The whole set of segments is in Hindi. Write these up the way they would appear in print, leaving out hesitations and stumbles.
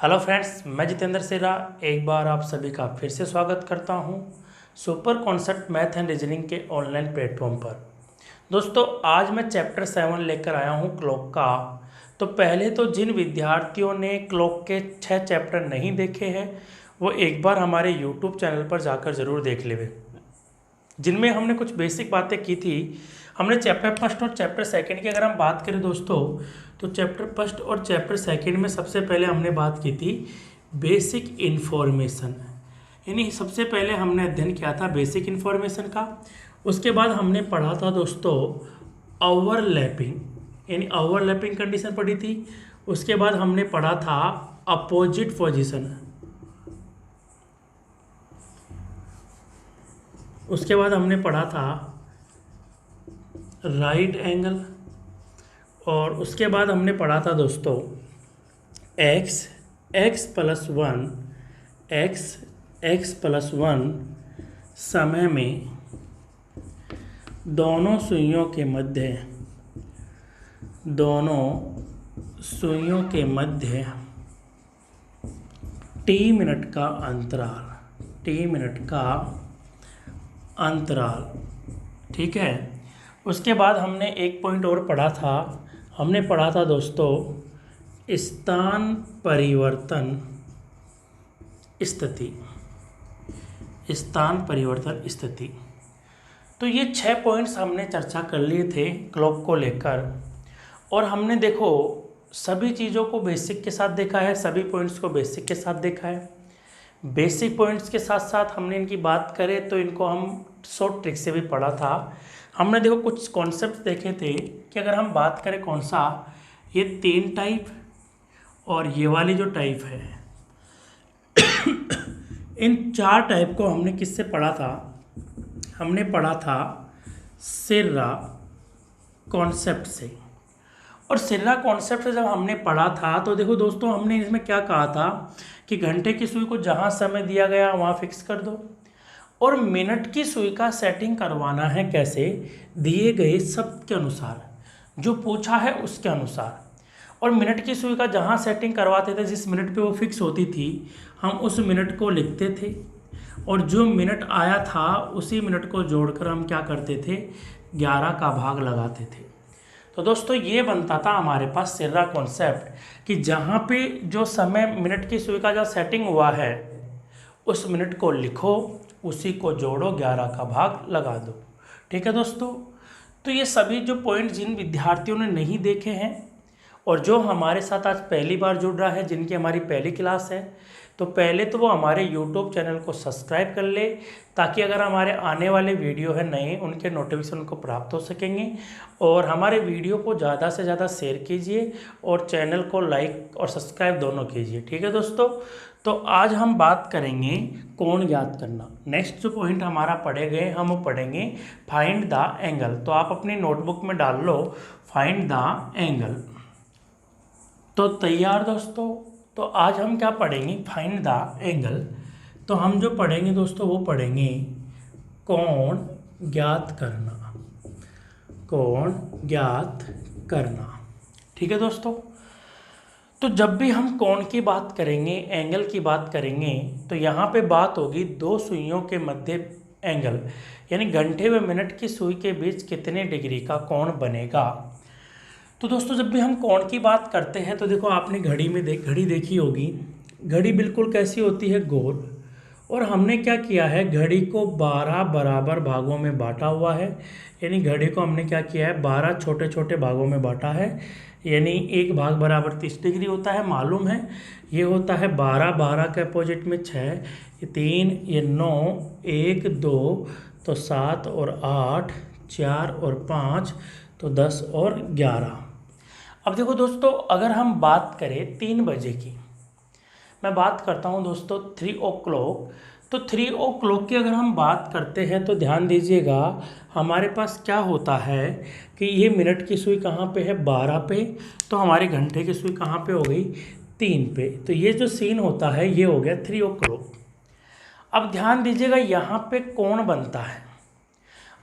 हेलो फ्रेंड्स, मैं जितेंद्र सेरा एक बार आप सभी का फिर से स्वागत करता हूं super concept math and reasoning के ऑनलाइन प्लेटफॉर्म पर। दोस्तों, आज मैं चैप्टर 7 लेकर आया हूं क्लॉक का। तो पहले तो जिन विद्यार्थियों ने क्लॉक के 6 चैप्टर नहीं देखे हैं वो एक बार हमारे यूट्यूब चैनल पर जाकर ज़रूर देख लेवे, जिनमें हमने कुछ बेसिक बातें की थी। हमने चैप्टर फर्स्ट और चैप्टर सेकंड की अगर हम बात करें दोस्तों, तो चैप्टर फर्स्ट और चैप्टर सेकंड में सबसे पहले हमने बात की थी बेसिक इन्फॉर्मेशन, यानी सबसे पहले हमने अध्ययन किया था बेसिक इन्फॉर्मेशन का। उसके बाद हमने पढ़ा था दोस्तों ओवरलैपिंग, यानी ओवरलैपिंग कंडीशन पढ़ी थी। उसके बाद हमने पढ़ा था अपोजिट पोजीशन। उसके बाद हमने पढ़ा था राइट एंगल, और उसके बाद हमने पढ़ा था दोस्तों x+1 समय में दोनों सुइयों के मध्य t मिनट का अंतराल, ठीक है। उसके बाद हमने एक पॉइंट और पढ़ा था, हमने पढ़ा था दोस्तों स्थान परिवर्तन स्थिति। तो ये 6 पॉइंट्स हमने चर्चा कर लिए थे क्लॉक को लेकर, और हमने देखो सभी चीज़ों को बेसिक के साथ देखा है, सभी पॉइंट्स को बेसिक के साथ देखा है। बेसिक पॉइंट्स के साथ साथ हमने इनकी बात करें तो इनको हम शॉर्ट ट्रिक से भी पढ़ा था। हमने देखो कुछ कॉन्सेप्ट देखे थे कि अगर हम बात करें कौन सा, ये 3 टाइप और ये वाली जो टाइप है, इन 4 टाइप को हमने किससे पढ़ा था? हमने पढ़ा था सिर्रा कॉन्सेप्ट से। और सिर्रा कॉन्सेप्ट से जब हमने पढ़ा था तो देखो दोस्तों, हमने इसमें क्या कहा था कि घंटे की सुई को जहाँ समय दिया गया वहाँ फिक्स कर दो, और मिनट की सुई का सेटिंग करवाना है कैसे? दिए गए शब्द के अनुसार, जो पूछा है उसके अनुसार। और मिनट की सुई का जहाँ सेटिंग करवाते थे, जिस मिनट पे वो फिक्स होती थी, हम उस मिनट को लिखते थे, और जो मिनट आया था उसी मिनट को जोड़कर हम क्या करते थे? 11 का भाग लगाते थे। तो दोस्तों, ये बनता था हमारे पास सिर्रा कॉन्सेप्ट कि जहाँ पे जो समय मिनट की सुई का जो सेटिंग हुआ है उस मिनट को लिखो, उसी को जोड़ो, 11 का भाग लगा दो। ठीक है दोस्तों, तो ये सभी जो पॉइंट जिन विद्यार्थियों ने नहीं देखे हैं और जो हमारे साथ आज पहली बार जुड़ रहा है, जिनकी हमारी पहली क्लास है, तो पहले तो वो हमारे YouTube चैनल को सब्सक्राइब कर ले, ताकि अगर हमारे आने वाले वीडियो है नए, उनके नोटिफिकेशन उनको प्राप्त हो सकेंगे। और हमारे वीडियो को ज़्यादा से ज़्यादा शेयर कीजिए और चैनल को लाइक और सब्सक्राइब दोनों कीजिए। ठीक है दोस्तों, तो आज हम बात करेंगे कोण ज्ञात करना। नेक्स्ट जो पॉइंट हमारा पढ़े गए, हम वो पढ़ेंगे फाइंड द एंगल। तो आप अपनी नोटबुक में डाल लो फाइंड द एंगल। तो तैयार दोस्तों, तो आज हम क्या पढ़ेंगे? Find the angle. तो हम जो पढ़ेंगे दोस्तों वो पढ़ेंगे कोण ज्ञात करना। ठीक है दोस्तों, तो जब भी हम कोण की बात करेंगे, एंगल की बात करेंगे, तो यहाँ पे बात होगी दो सुइयों के मध्य एंगल, यानी घंटे व मिनट की सुई के बीच कितने डिग्री का कोण बनेगा। तो दोस्तों, जब भी हम कोण की बात करते हैं तो देखो आपने घड़ी देखी होगी। घड़ी बिल्कुल कैसी होती है? गोल। और हमने क्या किया है? घड़ी को 12 बराबर भागों में बांटा हुआ है, यानी घड़ी को हमने क्या किया है? 12 छोटे छोटे भागों में बांटा है, यानी एक भाग बराबर 30 डिग्री होता है, मालूम है। ये होता है 12, 12 के अपोजिट में 6, ये 3, ये 9, 1 2, तो 7 और 8, 4 और 5, तो 10 और 11। अब देखो दोस्तों, अगर हम बात करें 3 बजे की, मैं बात करता हूं दोस्तों 3 o'clock। तो 3 o'clock की अगर हम बात करते हैं तो ध्यान दीजिएगा, हमारे पास क्या होता है कि ये मिनट की सुई कहाँ पे है? 12 पे। तो हमारे घंटे की सुई कहाँ पे हो गई? 3 पे। तो ये जो सीन होता है ये हो गया 3 o'clock। अब ध्यान दीजिएगा, यहाँ पे कोण बनता है।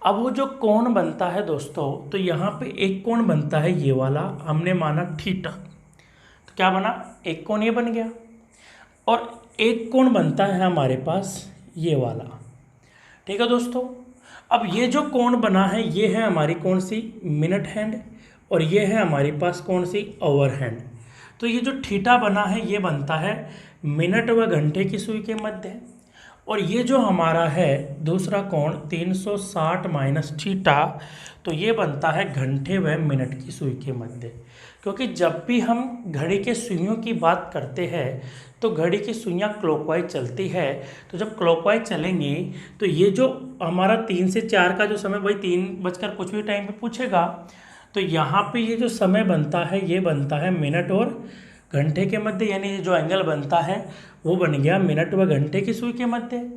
अब वो जो कोण बनता है दोस्तों, तो यहाँ पे एक कोण बनता है ये वाला, हमने माना थीटा। तो क्या बना? एक कोण ये बन गया। और एक कोण बनता है हमारे पास ये वाला। ठीक है दोस्तों, अब ये जो कोण बना है ये है हमारी कौन सी, मिनट हैंड, और ये है हमारे पास कौन सी, आवर हैंड। तो ये जो थीटा बना है ये बनता है मिनट व घंटे की सुई के मध्य, और ये जो हमारा है दूसरा कोण 360 माइनस थीटा, तो ये बनता है घंटे व मिनट की सुई के मध्य। क्योंकि जब भी हम घड़ी के सुइयों की बात करते हैं तो घड़ी की सुइयाँ क्लॉकवाइज चलती है, तो जब क्लॉकवाइज चलेंगे तो ये जो हमारा 3 से 4 का जो समय, भाई 3 बजकर कुछ भी टाइम पे पूछेगा, तो यहाँ पे ये जो समय बनता है ये बनता है मिनट और घंटे के मध्य, यानी ये जो एंगल बनता है वो बन गया मिनट व घंटे की सुई के मध्य।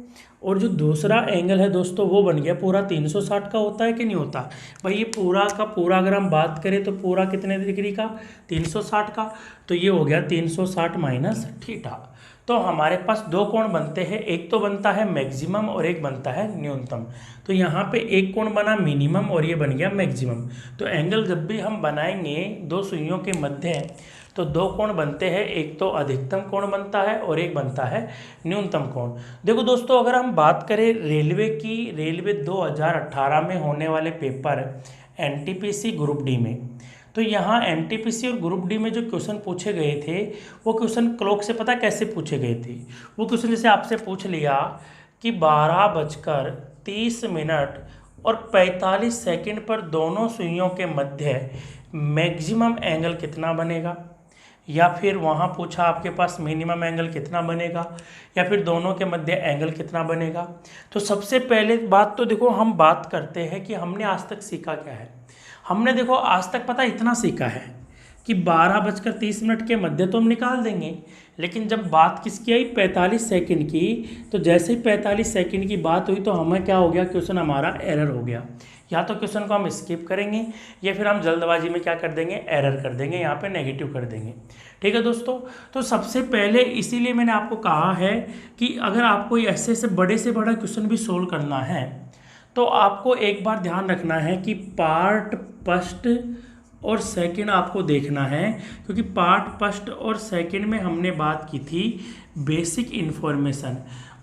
और जो दूसरा एंगल है दोस्तों वो बन गया पूरा 360 का, होता है कि नहीं होता भाई, ये पूरा का पूरा अगर हम बात करें तो पूरा कितने डिग्री का, 360 का, तो ये हो गया 360 माइनस थीटा। तो हमारे पास दो कोण बनते हैं, एक तो बनता है मैक्सिमम और एक बनता है न्यूनतम। तो यहाँ पे एक कोण बना मिनिमम और ये बन गया मैक्सिमम। तो एंगल जब भी हम बनाएंगे दो सुइयों के मध्य तो दो कोण बनते हैं, एक तो अधिकतम कोण बनता है और एक बनता है न्यूनतम कोण। देखो दोस्तों, अगर हम बात करें रेलवे की, रेलवे 2018 में होने वाले पेपर एनटीपीसी ग्रुप डी में, तो यहाँ एनटीपीसी और ग्रुप डी में जो क्वेश्चन पूछे गए थे वो क्वेश्चन क्लॉक से पता कैसे पूछे गए थे। वो क्वेश्चन जैसे आपसे पूछ लिया कि 12:30 और 45 सेकंड पर दोनों सुइयों के मध्य मैक्सिमम एंगल कितना बनेगा, या फिर वहाँ पूछा आपके पास मिनिमम एंगल कितना बनेगा, या फिर दोनों के मध्य एंगल कितना बनेगा। तो सबसे पहले बात तो देखो हम बात करते हैं कि हमने आज तक सीखा क्या है। हमने देखो आज तक पता इतना सीखा है कि 12:30 के मध्य तो हम निकाल देंगे, लेकिन जब बात किसकी आई 45 सेकंड की, तो जैसे ही 45 सेकंड की बात हुई तो हमें क्या हो गया, क्वेश्चन हमारा एरर हो गया। या तो क्वेश्चन को हम स्किप करेंगे या फिर हम जल्दबाजी में क्या कर देंगे, एरर कर देंगे, यहाँ पे नेगेटिव कर देंगे। ठीक है दोस्तों, तो सबसे पहले इसीलिए मैंने आपको कहा है कि अगर आपको ऐसे से बड़ा क्वेश्चन भी सोल्व करना है तो आपको एक बार ध्यान रखना है कि पार्ट फर्स्ट और सेकंड आपको देखना है, क्योंकि पार्ट फर्स्ट और सेकंड में हमने बात की थी बेसिक इन्फॉर्मेशन।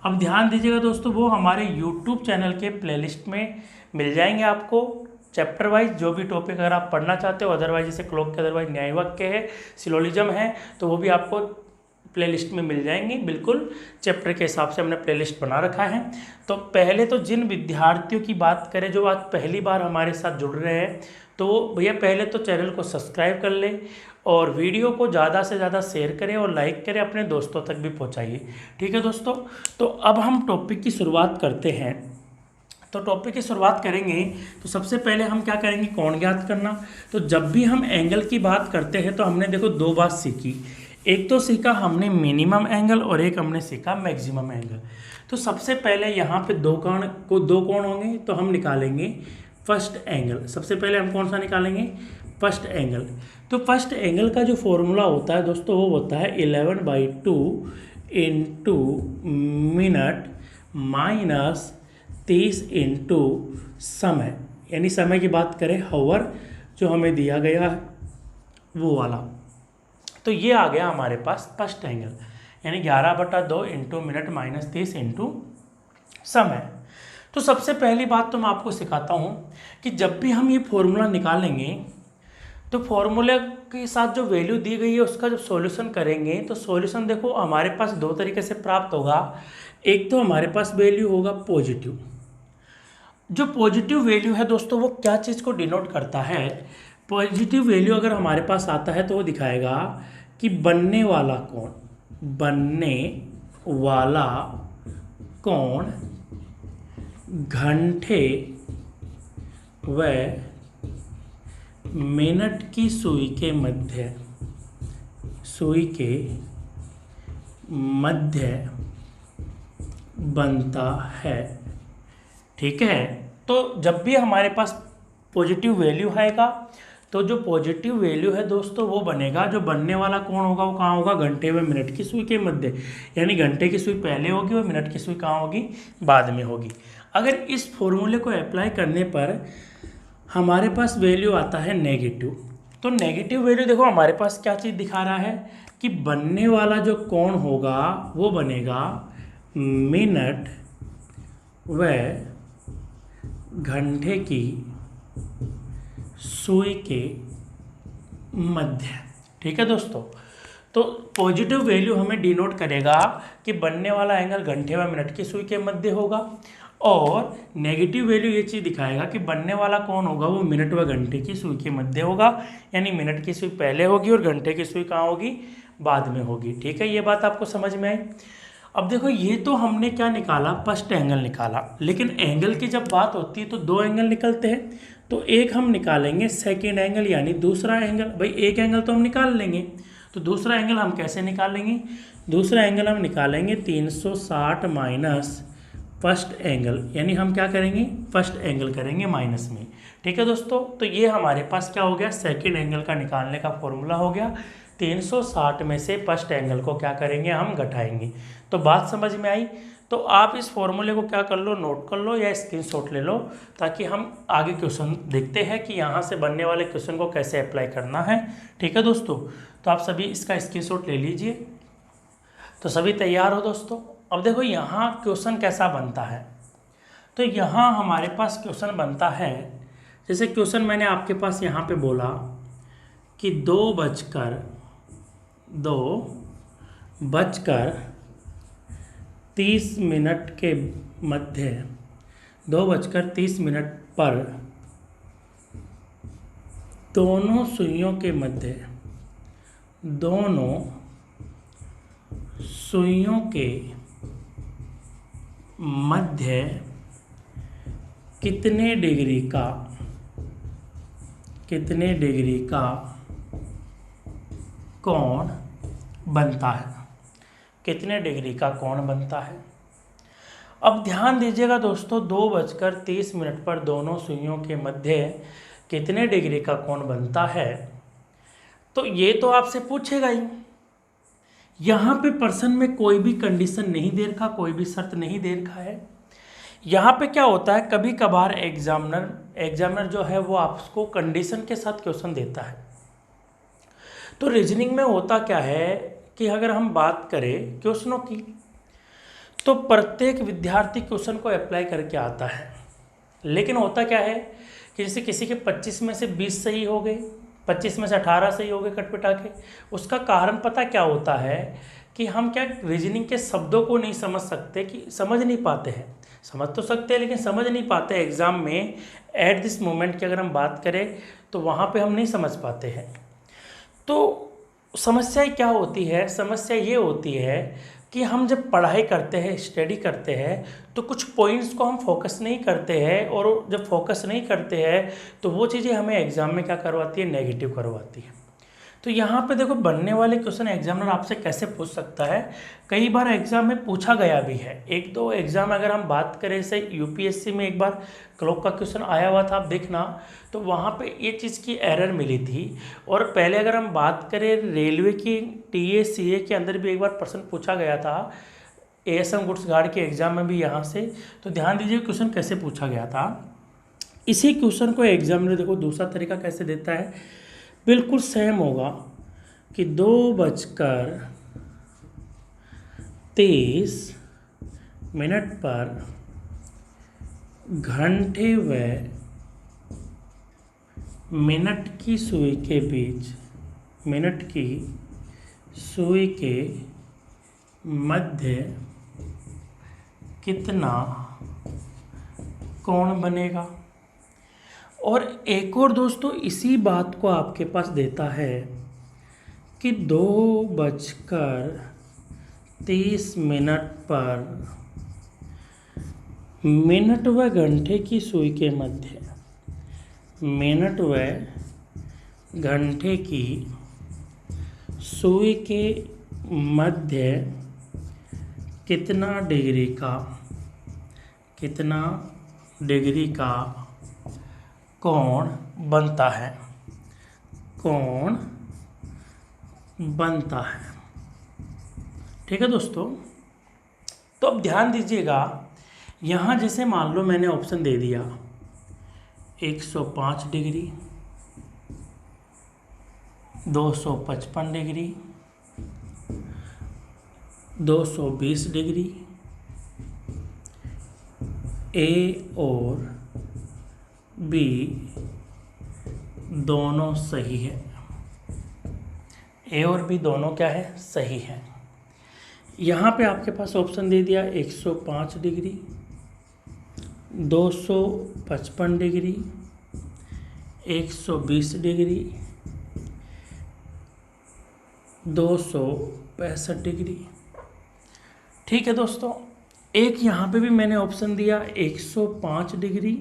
अब ध्यान दीजिएगा दोस्तों, वो हमारे यूट्यूब चैनल के प्लेलिस्ट में मिल जाएंगे आपको चैप्टर वाइज, जो भी टॉपिक अगर आप पढ़ना चाहते हो। अदरवाइज जैसे क्लॉक के अदरवाइज न्याय वाक्य है, सिलोजिज्म है, तो वो भी आपको प्लेलिस्ट में मिल जाएंगे। बिल्कुल चैप्टर के हिसाब से हमने प्लेलिस्ट बना रखा है। तो पहले तो जिन विद्यार्थियों की बात करें जो आज पहली बार हमारे साथ जुड़ रहे हैं, तो भैया पहले तो चैनल को सब्सक्राइब कर लें और वीडियो को ज़्यादा से ज़्यादा शेयर करें और लाइक करें, अपने दोस्तों तक भी पहुंचाइए। ठीक है दोस्तों, तो अब हम टॉपिक की शुरुआत करते हैं। तो टॉपिक की शुरुआत करेंगे तो सबसे पहले हम क्या करेंगे, कोण ज्ञात करना। तो जब भी हम एंगल की बात करते हैं तो हमने देखो दो बात सीखी, एक तो सीखा हमने मिनिमम एंगल और एक हमने सीखा मैक्सिमम एंगल। तो सबसे पहले यहाँ पे दो कोण होंगे तो हम निकालेंगे फर्स्ट एंगल। सबसे पहले हम कौन सा निकालेंगे, फर्स्ट एंगल। तो फर्स्ट एंगल का जो फॉर्मूला होता है दोस्तों वो होता है 11/2 इंटू मिनट माइनस 30 इंटू समय, यानी समय की बात करें हावर जो हमें दिया गया है वो वाला। तो ये आ गया हमारे पास फर्स्ट एंगल, यानी 11/2 इंटू मिनट माइनस 30 इंटू समय। तो सबसे पहली बात तो मैं आपको सिखाता हूँ कि जब भी हम ये फॉर्मूला निकालेंगे तो फॉर्मूले के साथ जो वैल्यू दी गई है उसका जब सॉल्यूशन करेंगे तो सॉल्यूशन देखो हमारे पास दो तरीके से प्राप्त होगा। एक तो हमारे पास वैल्यू होगा पॉजिटिव। जो पॉजिटिव वैल्यू है दोस्तों वो क्या चीज़ को डिनोट करता है, पॉजिटिव वैल्यू अगर हमारे पास आता है तो वो दिखाएगा कि बनने वाला कोण घंटे व मिनट की सुई के मध्य बनता है। ठीक है, तो जब भी हमारे पास पॉजिटिव वैल्यू आएगा तो जो पॉजिटिव वैल्यू है दोस्तों वो बनेगा, जो बनने वाला कोण होगा वो कहाँ होगा, घंटे व मिनट की सुई के मध्य, यानी घंटे की सुई पहले होगी और मिनट की सुई कहाँ होगी, बाद में होगी। अगर इस फॉर्मूले को अप्लाई करने पर हमारे पास वैल्यू आता है नेगेटिव, तो नेगेटिव वैल्यू देखो हमारे पास क्या चीज़ दिखा रहा है कि बनने वाला जो कोण होगा वो बनेगा मिनट व घंटे की सुई के मध्य। ठीक है दोस्तों, तो पॉजिटिव वैल्यू हमें डिनोट करेगा कि बनने वाला एंगल घंटे व मिनट की सुई के मध्य होगा, और नेगेटिव वैल्यू ये चीज़ दिखाएगा कि बनने वाला कौन होगा वो मिनट व घंटे की सुई के मध्य होगा, यानी मिनट की सुई पहले होगी और घंटे की सुई कहाँ होगी, बाद में होगी। ठीक है, ये बात आपको समझ में आई। अब देखो ये तो हमने क्या निकाला, फर्स्ट एंगल निकाला, लेकिन एंगल की जब बात होती है तो दो एंगल निकलते हैं, तो एक हम निकालेंगे सेकेंड एंगल यानी दूसरा एंगल। भाई एक एंगल तो हम निकाल लेंगे, तो दूसरा एंगल हम कैसे निकालेंगे, दूसरा एंगल हम निकालेंगे 360 माइनस फर्स्ट एंगल, यानी हम क्या करेंगे, फर्स्ट एंगल करेंगे माइनस में। ठीक है दोस्तों, तो ये हमारे पास क्या हो गया, सेकेंड एंगल का निकालने का फॉर्मूला हो गया। 360 में से फर्स्ट एंगल को क्या करेंगे, हम घटाएंगे। तो बात समझ में आई। तो आप इस फॉर्मूले को क्या कर लो, नोट कर लो या स्क्रीनशॉट ले लो, ताकि हम आगे क्वेश्चन देखते हैं कि यहाँ से बनने वाले क्वेश्चन को कैसे अप्लाई करना है। ठीक है दोस्तों, तो आप सभी इसका स्क्रीनशॉट ले लीजिए। तो सभी तैयार हो दोस्तों। अब देखो यहाँ क्वेश्चन कैसा बनता है, तो यहाँ हमारे पास क्वेश्चन बनता है, जैसे क्वेश्चन मैंने आपके पास यहाँ पे बोला कि 2:30 के मध्य 2:30 पर दोनों सुइयों के मध्य, दोनों सुइयों के मध्य कितने डिग्री का कोण बनता है, कितने डिग्री का कोण बनता है। अब ध्यान दीजिएगा दोस्तों, 2:30 पर दोनों सुइयों के मध्य कितने डिग्री का कोण बनता है, तो ये तो आपसे पूछेगा ही। यहाँ पे पर्सन में कोई भी कंडीशन नहीं दे रखा, कोई भी शर्त नहीं दे रखा है। यहाँ पे क्या होता है, कभी कभार एग्जामिनर जो है वो आपको कंडीशन के साथ क्वेश्चन देता है। तो रीजनिंग में होता क्या है कि अगर हम बात करें क्वेश्चनों की, तो प्रत्येक विद्यार्थी क्वेश्चन को अप्लाई करके आता है, लेकिन होता क्या है कि जैसे किसी के 25 में से 20 सही हो गए, 25 में से 18 सही हो गए कटपिटा के। उसका कारण पता क्या होता है कि हम क्या रीजनिंग के शब्दों को नहीं समझ सकते, कि समझ नहीं पाते हैं, समझ तो सकते हैं लेकिन समझ नहीं पाते एग्ज़ाम में एट दिस मोमेंट की अगर हम बात करें तो वहाँ पे हम नहीं समझ पाते हैं। तो समस्या क्या होती है, समस्या ये होती है कि हम जब पढ़ाई करते हैं, स्टडी करते हैं, तो कुछ पॉइंट्स को हम फोकस नहीं करते हैं, और जब फोकस नहीं करते हैं तो वो चीज़ें हमें एग्ज़ाम में क्या करवाती है, नेगेटिव करवाती है। तो यहाँ पे देखो बनने वाले क्वेश्चन एग्जामिनर आपसे कैसे पूछ सकता है, कई बार एग्जाम में पूछा गया भी है। एक दो एग्जाम अगर हम बात करें, जैसे यूपीएससी में एक बार क्लॉक का क्वेश्चन आया हुआ था, आप देखना, तो वहाँ पे ये चीज़ की एरर मिली थी। और पहले अगर हम बात करें रेलवे की टीएसीए के अंदर भी एक बार प्रश्न पूछा गया था, एएसएम गुड्स गार्ड के एग्ज़ाम में भी यहाँ से। तो ध्यान दीजिए क्वेश्चन कैसे पूछा गया था। इसी क्वेश्चन को एग्जामिनर देखो दूसरा तरीका कैसे देता है, बिल्कुल सेम होगा कि 2:30 पर घंटे व मिनट की सुई के बीच, मिनट की सुई के मध्य कितना कोण बनेगा। और एक और दोस्तों इसी बात को आपके पास देता है कि 2:30 पर मिनट व घंटे की सुई के मध्य, मिनट व घंटे की सुई के मध्य कितना डिग्री का कोण बनता है, कोण बनता है। ठीक है दोस्तों, तो अब ध्यान दीजिएगा, यहाँ जैसे मान लो मैंने ऑप्शन दे दिया 105 डिग्री, 255 डिग्री, 220 डिग्री। ए और बी दोनों सही है। ए और बी दोनों क्या है? सही है। यहाँ पे आपके पास ऑप्शन दे दिया 105 डिग्री, 255 डिग्री, 120 डिग्री, 265 डिग्री। ठीक है दोस्तों, एक यहाँ पे भी मैंने ऑप्शन दिया 105 डिग्री,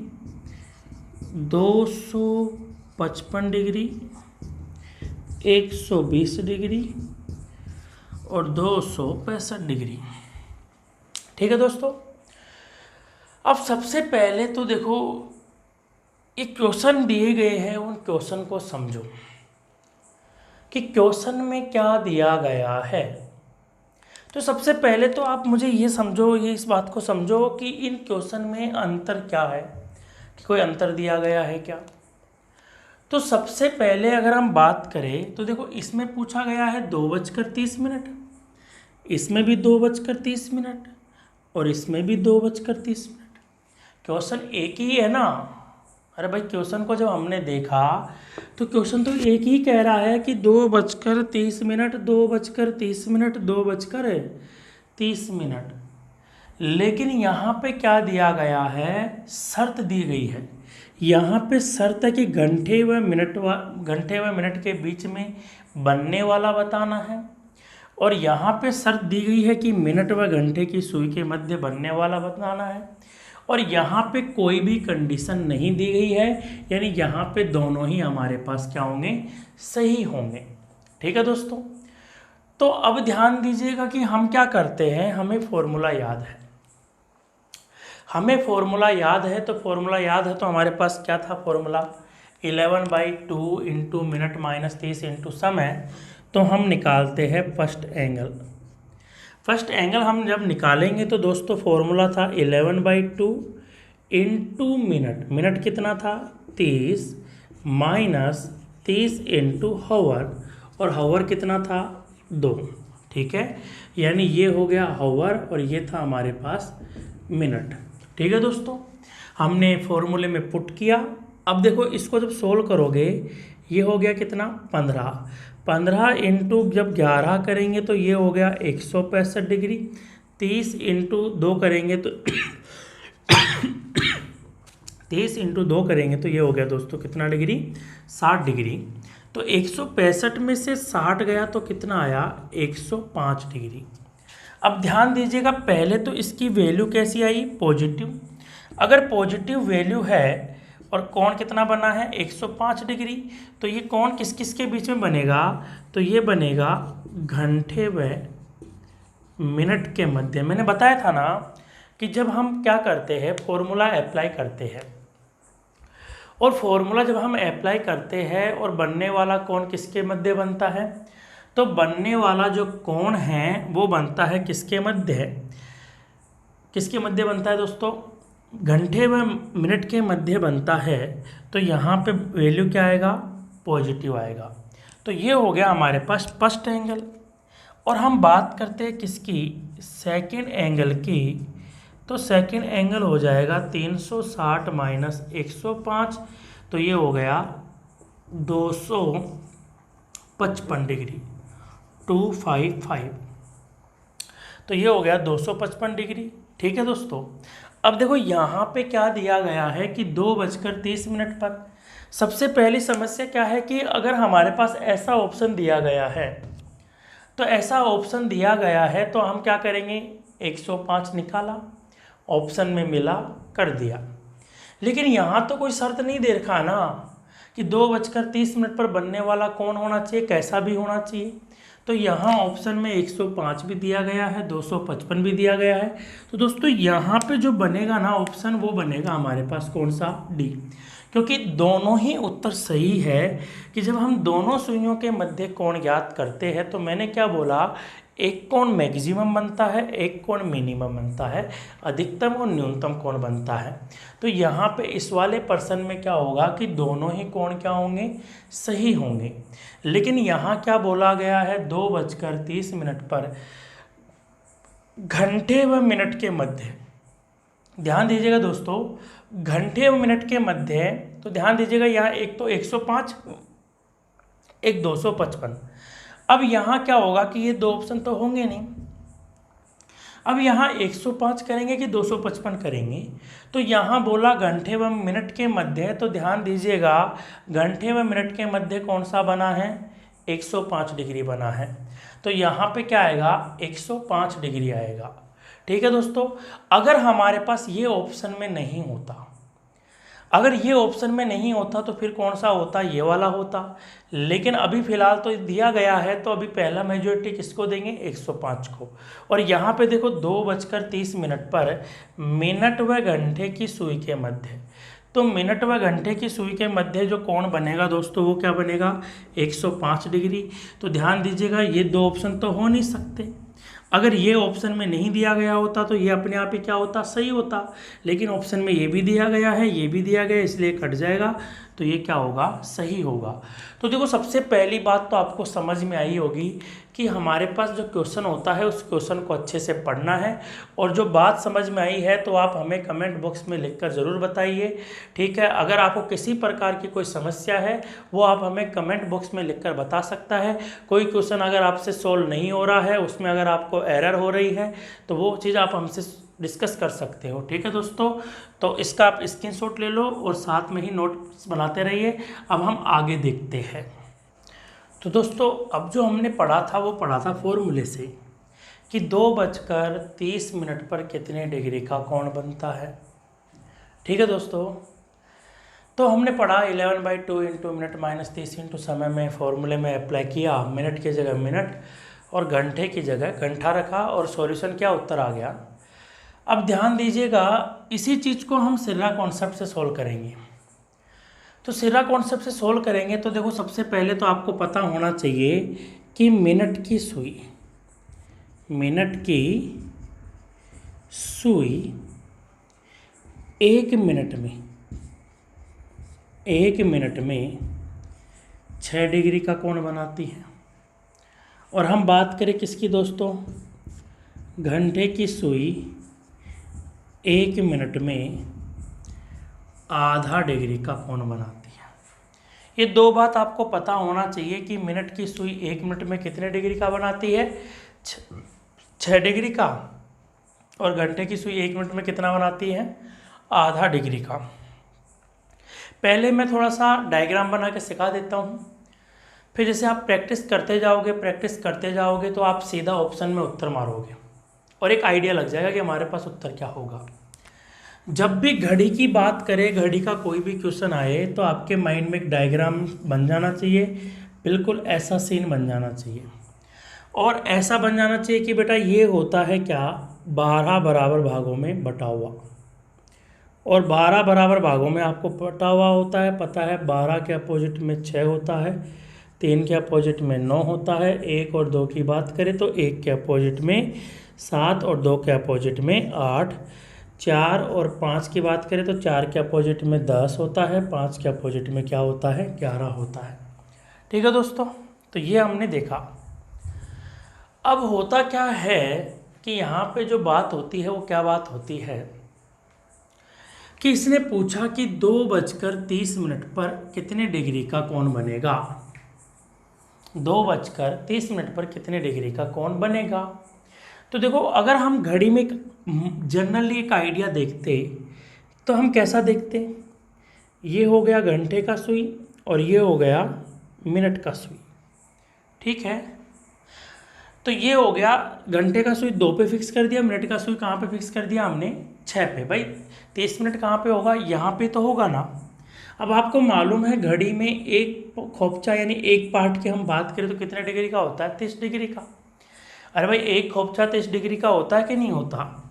255 डिग्री, 120 डिग्री और 265 डिग्री। ठीक है दोस्तों, अब सबसे पहले तो देखो ये क्वेश्चन दिए गए हैं, उन क्वेश्चन को समझो कि क्वेश्चन में क्या दिया गया है। तो सबसे पहले तो आप मुझे ये समझो, ये इस बात को समझो कि इन क्वेश्चन में अंतर क्या है, कि कोई अंतर दिया गया है क्या। तो सबसे पहले अगर हम बात करें तो देखो इसमें पूछा गया है 2:30, इसमें भी 2:30 और इसमें भी 2:30। क्वेश्चन एक ही है ना। अरे भाई, क्वेश्चन को जब हमने देखा तो क्वेश्चन तो एक ही कह रहा है कि 2:30, 2:30, 2:30। लेकिन यहाँ पे क्या दिया गया है? शर्त दी गई है। यहाँ पे शर्त है कि घंटे व मिनट के बीच में बनने वाला बताना है, और यहाँ पे शर्त दी गई है कि मिनट व घंटे की सुई के मध्य बनने वाला बताना है, और यहाँ पे कोई भी कंडीशन नहीं दी गई है, यानी यहाँ पे दोनों ही हमारे पास क्या होंगे? सही होंगे। ठीक है दोस्तों, तो अब ध्यान दीजिएगा कि हम क्या करते हैं, हमें फॉर्मूला याद है। तो फॉर्मूला याद है तो हमारे पास क्या था formula? 11/2 into minute minus 30 into समय। तो हम निकालते हैं फर्स्ट एंगल हम जब निकालेंगे तो दोस्तों फॉर्मूला था 11/2 इंटू मिनट कितना था? 30 माइनस 30 इंटू हावर, और हावर कितना था? 2। ठीक है, यानी ये हो गया हावर और ये था हमारे पास मिनट। ठीक है दोस्तों, हमने फॉर्मूले में पुट किया। अब देखो इसको जब सोल्व करोगे ये हो गया कितना? 15 इंटू जब 11 करेंगे तो ये हो गया 165 डिग्री। 30 इंटू 2 करेंगे तो 30 इंटू 2 करेंगे तो ये हो गया दोस्तों कितना डिग्री? 60 डिग्री। तो 165 में से 60 गया तो कितना आया? 105 डिग्री। अब ध्यान दीजिएगा, पहले तो इसकी वैल्यू कैसी आई? पॉजिटिव। अगर पॉजिटिव वैल्यू है और कोण कितना बना है? 105 डिग्री। तो ये कोण किस किस के बीच में बनेगा? तो ये बनेगा घंटे व मिनट के मध्य। मैंने बताया था ना कि जब हम क्या करते हैं, फॉर्मूला अप्लाई करते हैं, और फॉर्मूला जब हम अप्लाई करते हैं और बनने वाला कोण किसके मध्य बनता है? तो बनने वाला जो कोण है वो बनता है किसके मध्य? किसके मध्य बनता है दोस्तों? घंटे व मिनट के मध्य बनता है। तो यहाँ पे वैल्यू क्या आएगा? पॉजिटिव आएगा। तो ये हो गया हमारे पास फर्स्ट एंगल। और हम बात करते हैं किसकी? सेकंड एंगल की। तो सेकंड एंगल हो जाएगा 360 माइनस 105। तो ये हो गया 255 डिग्री, 255। तो ये हो गया 255 डिग्री। ठीक है दोस्तों, अब देखो यहाँ पे क्या दिया गया है कि 2:30 पर। सबसे पहली समस्या क्या है कि अगर हमारे पास ऐसा ऑप्शन दिया गया है, तो ऐसा ऑप्शन दिया गया है तो हम क्या करेंगे? 105 निकाला, ऑप्शन में मिला, कर दिया। लेकिन यहाँ तो कोई शर्त नहीं दे रखा ना कि 2:30 पर बनने वाला कौन होना चाहिए, कैसा भी होना चाहिए। तो यहाँ ऑप्शन में 105 भी दिया गया है, 255 भी दिया गया है। तो दोस्तों यहाँ पे जो बनेगा ना ऑप्शन, वो बनेगा हमारे पास कौन सा? डी। क्योंकि दोनों ही उत्तर सही है कि जब हम दोनों सुइयों के मध्य कोण ज्ञात करते हैं तो मैंने क्या बोला, एक कोण मैक्सिमम बनता है, एक कोण मिनिमम बनता है, अधिकतम और न्यूनतम कोण बनता है। तो यहाँ पे इस वाले प्रश्न में क्या होगा कि दोनों ही कोण क्या होंगे, सही होंगे। लेकिन यहाँ क्या बोला गया है, 2:30 पर घंटे व मिनट के मध्य, ध्यान दीजिएगा दोस्तों, घंटे व मिनट के मध्य, तो ध्यान दीजिएगा यहाँ एक तो 105, एक 255। अब यहाँ क्या होगा कि ये दो ऑप्शन तो होंगे नहीं। अब यहाँ 105 करेंगे कि 255 करेंगे, तो यहाँ बोला घंटे व मिनट के मध्य, तो ध्यान दीजिएगा घंटे व मिनट के मध्य कौन सा बना है, 105 डिग्री बना है। तो यहाँ पे क्या आएगा, 105 डिग्री आएगा। ठीक है दोस्तों, अगर हमारे पास ये ऑप्शन में नहीं होता, अगर ये ऑप्शन में नहीं होता तो फिर कौन सा होता, ये वाला होता। लेकिन अभी फिलहाल तो दिया गया है, तो अभी पहला मेजॉरिटी किसको देंगे, 105 को। और यहाँ पे देखो 2:30 पर मिनट व घंटे की सुई के मध्य, तो मिनट व घंटे की सुई के मध्य जो कोण बनेगा दोस्तों वो क्या बनेगा, 105 डिग्री। तो ध्यान दीजिएगा ये दो ऑप्शन तो हो नहीं सकते। अगर ये ऑप्शन में नहीं दिया गया होता तो ये अपने आप ही क्या होता, सही होता। लेकिन ऑप्शन में ये भी दिया गया है, ये भी दिया गया है, इसलिए कट जाएगा, तो ये क्या होगा, सही होगा। तो देखो सबसे पहली बात तो आपको समझ में आई होगी कि हमारे पास जो क्वेश्चन होता है उस क्वेश्चन को अच्छे से पढ़ना है। और जो बात समझ में आई है तो आप हमें कमेंट बॉक्स में लिखकर ज़रूर बताइए। ठीक है, अगर आपको किसी प्रकार की कोई समस्या है वो आप हमें कमेंट बॉक्स में लिखकर बता सकता है। कोई क्वेश्चन अगर आपसे सोल्व नहीं हो रहा है, उसमें अगर आपको एरर हो रही है तो वो चीज़ आप हमसे डिस्कस कर सकते हो। ठीक है दोस्तों, तो इसका आप स्क्रीनशॉट ले लो और साथ में ही नोट्स बनाते रहिए। अब हम आगे देखते हैं। तो दोस्तों अब जो हमने पढ़ा था वो पढ़ा था फॉर्मूले से कि 2:30 पर कितने डिग्री का कोण बनता है। ठीक है दोस्तों, तो हमने पढ़ा 11/2 × मिनट - 30 × समय में फॉर्मूले में अप्लाई किया, मिनट की जगह मिनट और घंटे की जगह घंटा रखा और सॉल्यूशन क्या उत्तर आ गया। अब ध्यान दीजिएगा इसी चीज़ को हम सिर्रा कॉन्सेप्ट से सॉल्व करेंगे। तो सिर्रा कॉन्सेप्ट से सॉल्व करेंगे तो देखो सबसे पहले तो आपको पता होना चाहिए कि मिनट की सुई 1 मिनट में 6 डिग्री का कोण बनाती है। और हम बात करें किसकी दोस्तों, घंटे की सुई 1 मिनट में आधा डिग्री का कोण बनाती है। ये दो बात आपको पता होना चाहिए कि मिनट की सुई 1 मिनट में कितने डिग्री का बनाती है, 6 डिग्री का, और घंटे की सुई 1 मिनट में कितना बनाती है, आधा डिग्री का। पहले मैं थोड़ा सा डायग्राम बना के सिखा देता हूँ, फिर जैसे आप प्रैक्टिस करते जाओगे तो आप सीधा ऑप्शन में उत्तर मारोगे और एक आइडिया लग जाएगा कि हमारे पास उत्तर क्या होगा। जब भी घड़ी की बात करें, घड़ी का कोई भी क्वेश्चन आए तो आपके माइंड में एक डायग्राम बन जाना चाहिए, बिल्कुल ऐसा सीन बन जाना चाहिए। और ऐसा बन जाना चाहिए कि बेटा ये होता है क्या, 12 बराबर भागों में बटा हुआ, और 12 बराबर भागों में आपको बटा हुआ होता है, पता है 12 के अपोजिट में 6 होता है, 3 के अपोजिट में 9 होता है, 1 और 2 की बात करें तो 1 के अपोजिट में 7 और 2 के अपोजिट में 8, 4 और 5 की बात करें तो 4 के अपोजिट में 10 होता है, 5 के अपोजिट में क्या होता है, 11 होता है। ठीक है दोस्तों, तो ये हमने देखा। अब होता क्या है कि यहाँ पे जो बात होती है वो क्या बात होती है कि इसने पूछा कि 2:30 पर कितने डिग्री का कोण बनेगा, 2:30 पर कितने डिग्री का कोण बनेगा। तो देखो अगर हम घड़ी में जनरली एक आइडिया देखते तो हम कैसा देखते, ये हो गया घंटे का सुई और ये हो गया मिनट का सुई। ठीक है, तो ये हो गया घंटे का सुई 2 पे फिक्स कर दिया, मिनट का सुई कहाँ पे फिक्स कर दिया हमने, 6 पे। भाई 30 मिनट कहाँ पे होगा, यहाँ पे तो होगा ना। अब आपको मालूम है घड़ी में एक खोपचा यानी एक पार्ट की हम बात करें तो कितने डिग्री का होता है, 30 डिग्री का। अरे भाई एक खोपचा 30 डिग्री का होता है कि नहीं होता।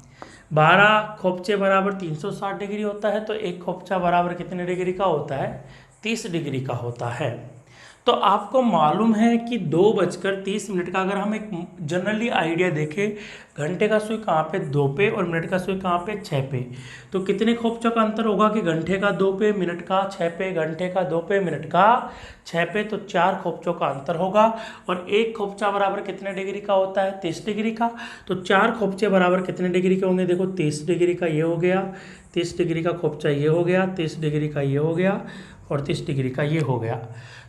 12 खोपचे बराबर 360 डिग्री होता है, तो एक खोपचा बराबर कितने डिग्री का होता है? 30 डिग्री का होता है। तो आपको मालूम है कि 2:30 का, अगर हम एक जनरली आइडिया देखें, घंटे का सुई कहाँ पे? 2 पे, और मिनट का सुई कहाँ पे? 6 पे। तो कितने खोपचों का अंतर होगा कि घंटे का 2 पे, मिनट का 6 पे, घंटे का 2 पे, मिनट का 6 पे, तो 4 खोपचों का अंतर होगा। और एक खोपचा बराबर कितने डिग्री का होता है? 30 डिग्री का। तो 4 खोपचे बराबर कितने डिग्री के होंगे? देखो 30 डिग्री का ये हो गया, 30 डिग्री का खोपचा ये हो गया, 30 डिग्री का ये हो गया, और 30 डिग्री का ये हो गया।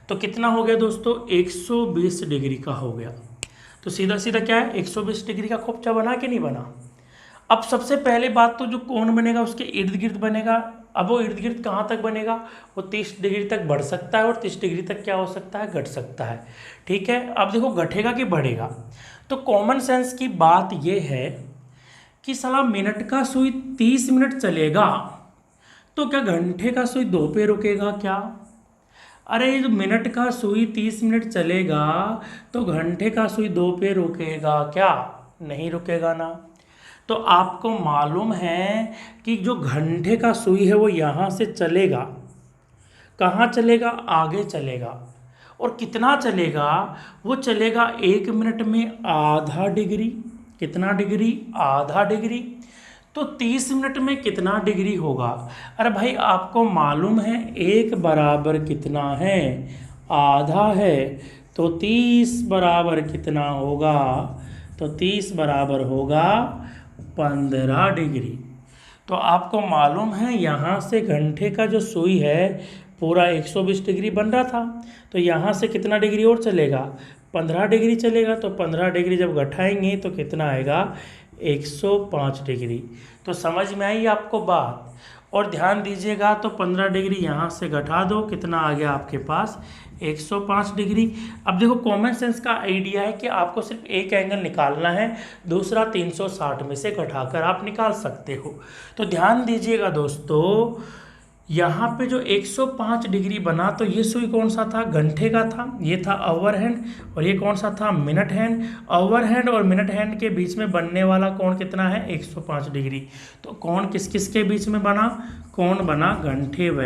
तो कितना हो गया दोस्तों? 120 डिग्री का हो गया। तो सीधा सीधा क्या है? 120 डिग्री का खोपचा बना कि नहीं बना? अब सबसे पहले बात तो जो कोण बनेगा उसके इर्द गिर्द बनेगा। अब वो इर्द गिर्द कहाँ तक बनेगा? वो 30 डिग्री तक बढ़ सकता है, और 30 डिग्री तक क्या हो सकता है? घट सकता है। ठीक है, अब देखो घटेगा कि बढ़ेगा। तो कॉमन सेंस की बात ये है कि साला मिनट का सुई 30 मिनट चलेगा, तो क्या घंटे का सुई 2 पे रुकेगा क्या? अरे जो मिनट का सुई 30 मिनट चलेगा, तो घंटे का सुई 2 पे रुकेगा क्या? नहीं रुकेगा ना। तो आपको मालूम है कि जो घंटे का सुई है वो यहाँ से चलेगा, कहाँ चलेगा? आगे चलेगा। और कितना चलेगा? वो चलेगा 1 मिनट में आधा डिग्री। कितना डिग्री? आधा डिग्री। तो 30 मिनट में कितना डिग्री होगा? अरे भाई आपको मालूम है 1 बराबर कितना है? आधा है। तो 30 बराबर कितना होगा? तो 30 बराबर होगा 15 डिग्री। तो आपको मालूम है यहाँ से घंटे का जो सुई है पूरा 120 डिग्री बन रहा था, तो यहाँ से कितना डिग्री और चलेगा? 15 डिग्री चलेगा। तो 15 डिग्री जब घटाएंगे तो कितना आएगा? 105 डिग्री। तो समझ में आई आपको बात? और ध्यान दीजिएगा, तो 15 डिग्री यहाँ से घटा दो, कितना आ गया आपके पास? 105 डिग्री। अब देखो कॉमन सेंस का आइडिया है कि आपको सिर्फ एक एंगल निकालना है, दूसरा 360 में से घटाकर आप निकाल सकते हो। तो ध्यान दीजिएगा दोस्तों, यहाँ पे जो 105 डिग्री बना, तो ये सुई कौन सा था? घंटे का था, ये था आवर हैंड, और ये कौन सा था? Minute hand. आवर हैंड और मिनट हैंड के बीच में बनने वाला कोण कितना है? 105 डिग्री। तो कोण किस किस के बीच में बना? कोण बना घंटे व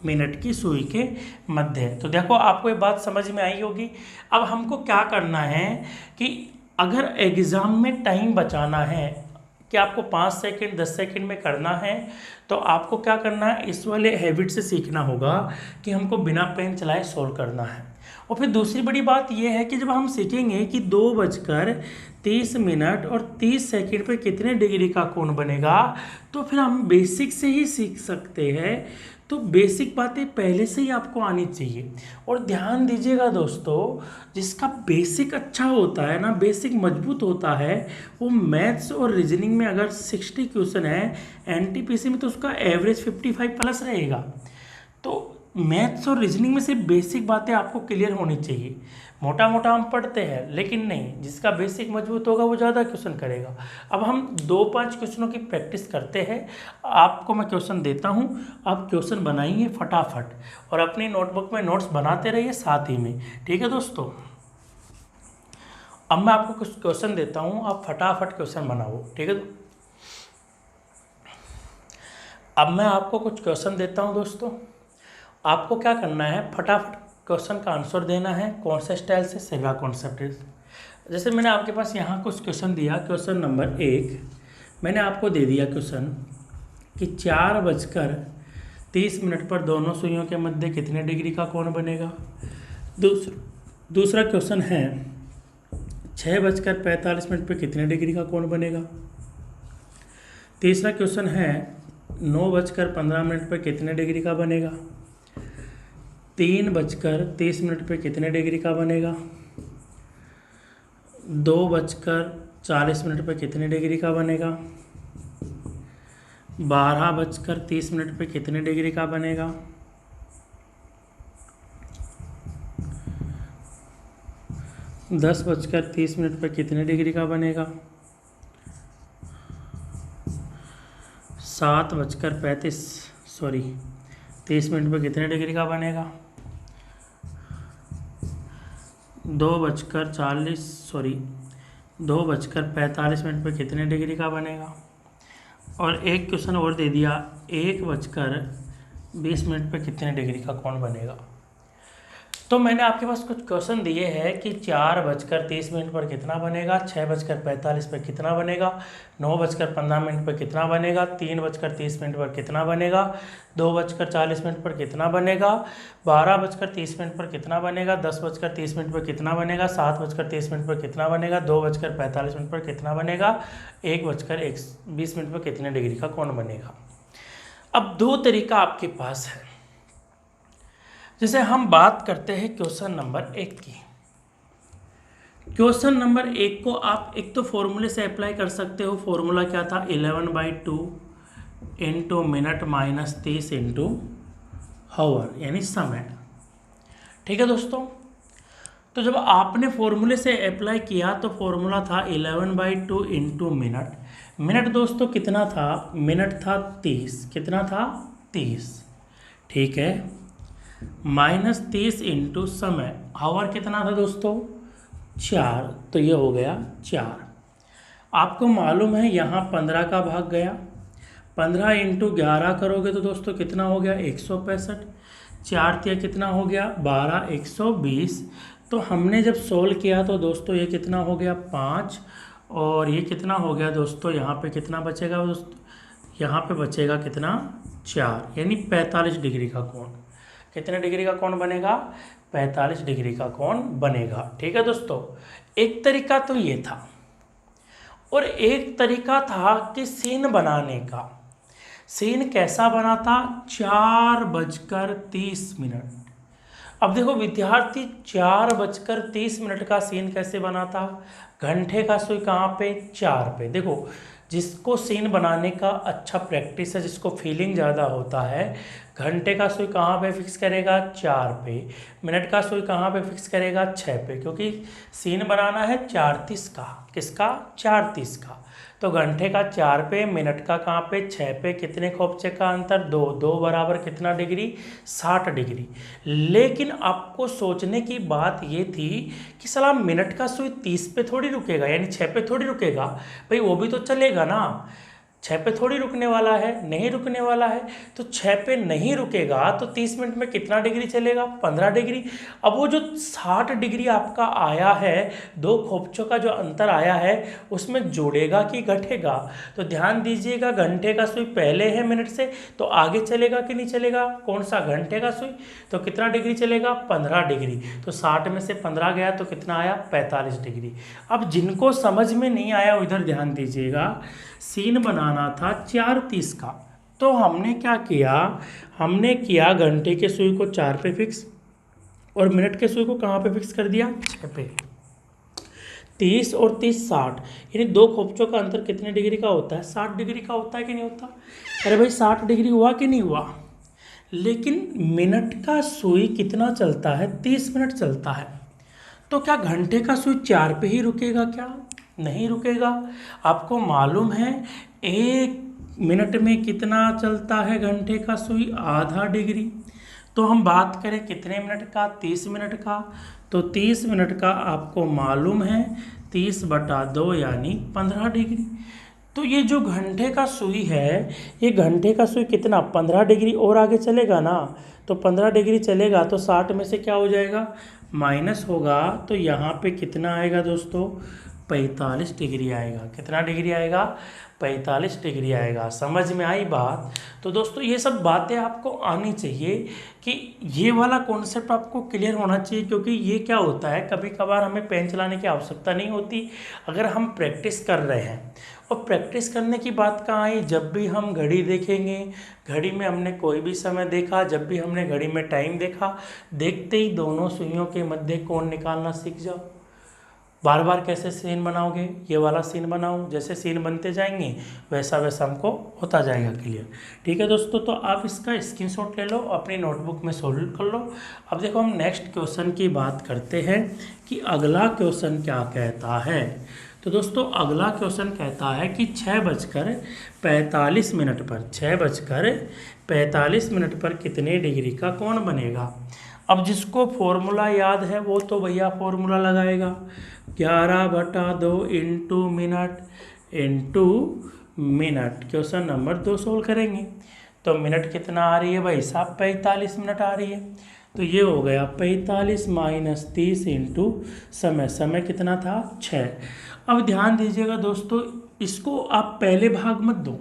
मिनट की सुई के मध्य। तो देखो आपको ये बात समझ में आई होगी। अब हमको क्या करना है कि अगर एग्ज़ाम में टाइम बचाना है कि आपको 5 सेकंड 10 सेकंड में करना है, तो आपको क्या करना है? इस वाले हैबिट से सीखना होगा कि हमको बिना पेन चलाए सोल्व करना है। और फिर दूसरी बड़ी बात यह है कि जब हम सीखेंगे कि 2:30 और 30 सेकंड पे कितने डिग्री का कोण बनेगा, तो फिर हम बेसिक से ही सीख सकते हैं। तो बेसिक बातें पहले से ही आपको आनी चाहिए। और ध्यान दीजिएगा दोस्तों, जिसका बेसिक अच्छा होता है ना, बेसिक मजबूत होता है, वो मैथ्स और रीजनिंग में अगर 60 क्वेश्चन है एनटीपीसी में, तो उसका एवरेज 55 प्लस रहेगा। तो मैथ्स और रीजनिंग में से बेसिक बातें आपको क्लियर होनी चाहिए। मोटा मोटा हम पढ़ते हैं, लेकिन नहीं, जिसका बेसिक मजबूत होगा वो ज़्यादा क्वेश्चन करेगा। अब हम 2-5 क्वेश्चनों की प्रैक्टिस करते हैं। आपको मैं क्वेश्चन देता हूँ, आप क्वेश्चन बनाइए फटाफट, और अपनी नोटबुक में नोट्स बनाते रहिए साथ ही में। ठीक है दोस्तों? अब मैं आपको कुछ क्वेश्चन देता हूँ, आप फटाफट क्वेश्चन बनाओ। ठीक है? अब मैं आपको कुछ क्वेश्चन देता हूँ दोस्तों, आपको क्या करना है? फटाफट क्वेश्चन का आंसर देना है। कौन से स्टाइल से? सेगा कॉन्सेप्ट। जैसे मैंने आपके पास यहाँ कुछ क्वेश्चन दिया। क्वेश्चन नंबर 1 मैंने आपको दे दिया क्वेश्चन कि 4:30 पर दोनों सुइयों के मध्य कितने डिग्री का कोण बनेगा। दूसरा क्वेश्चन है 6:45 पर कितने डिग्री का कोण बनेगा। तीसरा क्वेश्चन है 9:15 पर कितने डिग्री का बनेगा। 3:30 पर कितने डिग्री का बनेगा। 2:40 पर कितने डिग्री का बनेगा। 12:30 पर कितने डिग्री का बनेगा। 10:30 पर कितने डिग्री का बनेगा। 30 मिनट पर कितने डिग्री का बनेगा। 2:40 2:45 पर कितने डिग्री का बनेगा। और एक क्वेश्चन और दे दिया, 1:20 पर कितने डिग्री का कोण बनेगा। तो मैंने आपके पास कुछ क्वेश्चन दिए हैं कि 4:30 पर कितना बनेगा, 6:45 पर कितना बनेगा, 9:15 पर कितना बनेगा, 3:30 पर कितना बनेगा, 2:40 पर कितना बनेगा, 12:30 पर कितना बनेगा, 10:30 पर कितना बनेगा, 7:30 पर कितना बनेगा, 2:45 पर कितना बनेगा, 1:20 पर कितने डिग्री का कोण बनेगा। अब दो तरीका आपके पास है। जैसे हम बात करते हैं क्वेश्चन नंबर 1 की। क्वेश्चन नंबर 1 को आप एक तो फॉर्मूले से अप्लाई कर सकते हो। फॉर्मूला क्या था, 11/2 इंटू मिनट माइनस 30 इंटू हावर, यानी समय। ठीक है दोस्तों, तो जब आपने फॉर्मूले से अप्लाई किया तो फॉर्मूला था 11/2 इंटू मिनट। मिनट दोस्तों कितना था, मिनट था 30, कितना था 30, ठीक है, माइनस 30 इंटू समय, आवर कितना था दोस्तों 4, तो ये हो गया 4। आपको मालूम है यहाँ 15 का भाग गया, 15 इंटू 11 करोगे तो दोस्तों कितना हो गया 165, 4 तिया कितना हो गया 12, 120। तो हमने जब सोल्व किया तो दोस्तों ये कितना हो गया 5, और ये कितना हो गया दोस्तों, यहाँ पे कितना बचेगा दोस्तों, यहाँ पे बचेगा कितना 4, यानी 45 डिग्री का कोण। कितने डिग्री का कोण बनेगा, 45 डिग्री का कोण बनेगा। ठीक है दोस्तों, एक तरीका तो ये था, और एक तरीका था कि सीन बनाने का। सीन कैसा बना था, 4:30। अब देखो विद्यार्थी, 4:30 का सीन कैसे बना था, घंटे का सुई कहाँ पे 4 पे। देखो जिसको सीन बनाने का अच्छा प्रैक्टिस है, जिसको फीलिंग ज़्यादा होता है, घंटे का सुई कहाँ पे फिक्स करेगा 4 पे, मिनट का सुई कहाँ पे फिक्स करेगा 6 पे, क्योंकि सीन बनाना है 4:30 का, किसका 4:30 का। तो घंटे का 4 पे, मिनट का कहाँ पे 6 पे, कितने खोपचे का अंतर 2, 2 बराबर कितना डिग्री 60 डिग्री। लेकिन आपको सोचने की बात ये थी कि साला मिनट का सुई 30 पे थोड़ी रुकेगा, यानी 6 पे थोड़ी रुकेगा, भाई वो भी तो चलेगा ना, 6 पे थोड़ी रुकने वाला है, नहीं रुकने वाला है। तो 6 पे नहीं रुकेगा तो 30 मिनट में कितना डिग्री चलेगा 15 डिग्री। अब वो जो 60 डिग्री आपका आया है, दो खोपचों का जो अंतर आया है, उसमें जोड़ेगा कि घटेगा। तो ध्यान दीजिएगा, घंटे का सुई पहले है मिनट से, तो आगे चलेगा कि नहीं चलेगा, कौन सा घंटे का सुई, तो कितना डिग्री चलेगा 15 डिग्री। तो 60 में से 15 गया तो कितना आया 45 डिग्री। अब जिनको समझ में नहीं आया उधर ध्यान दीजिएगा, सीन बनाना था 4:30 का, तो हमने क्या किया, हमने किया घंटे के सुई को 4 पे फिक्स, और मिनट के सुई को कहाँ पे फिक्स कर दिया 6 पे। 30 और 30 60, यानी दो खोपचों का अंतर कितने डिग्री का होता है 60 डिग्री का होता है कि नहीं होता। अरे भाई 60 डिग्री हुआ कि नहीं हुआ। लेकिन मिनट का सुई कितना चलता है 30 मिनट चलता है, तो क्या घंटे का सुई 4 पे ही रुकेगा, क्या नहीं रुकेगा। आपको मालूम है 1 मिनट में कितना चलता है घंटे का सुई, आधा डिग्री। तो हम बात करें कितने मिनट का 30 मिनट का, तो 30 मिनट का आपको मालूम है 30/2 यानी 15 डिग्री। तो ये जो घंटे का सुई है, ये घंटे का सुई कितना 15 डिग्री और आगे चलेगा ना, तो 15 डिग्री चलेगा तो 60 में से क्या हो जाएगा माइनस होगा, तो यहाँ पे कितना आएगा दोस्तों 45 डिग्री आएगा। कितना डिग्री आएगा 45 डिग्री आएगा। समझ में आई बात। तो दोस्तों ये सब बातें आपको आनी चाहिए कि ये वाला कॉन्सेप्ट आपको क्लियर होना चाहिए, क्योंकि ये क्या होता है, कभी कभार हमें पेन चलाने की आवश्यकता नहीं होती अगर हम प्रैक्टिस कर रहे हैं। और प्रैक्टिस करने की बात कहाँ आई, जब भी हम घड़ी देखेंगे, घड़ी में हमने कोई भी समय देखा, जब भी हमने घड़ी में टाइम देखा, देखते ही दोनों सुइयों के मध्य कोण निकालना सीख जाओ। बार बार कैसे सीन बनाओगे, ये वाला सीन बनाओ, जैसे सीन बनते जाएंगे वैसा वैसा हमको होता जाएगा क्लियर। ठीक है दोस्तों, तो आप इसका स्क्रीनशॉट ले लो, अपनी नोटबुक में सोल्व कर लो। अब देखो हम नेक्स्ट क्वेश्चन की बात करते हैं कि अगला क्वेश्चन क्या कहता है। तो दोस्तों अगला क्वेश्चन कहता है कि 6:45 पर 6:45 पर कितने डिग्री का कोण बनेगा। अब जिसको फॉर्मूला याद है वो तो भैया फॉर्मूला लगाएगा, 11/2 into minute. Question number 2 solve करेंगे। तो मिनट कितना आ रही है भाई साहब, 45 मिनट आ रही है। तो ये हो गया 45 माइनस 30 इंटू समय कितना था 6। अब ध्यान दीजिएगा दोस्तों, इसको आप पहले भाग मत दो,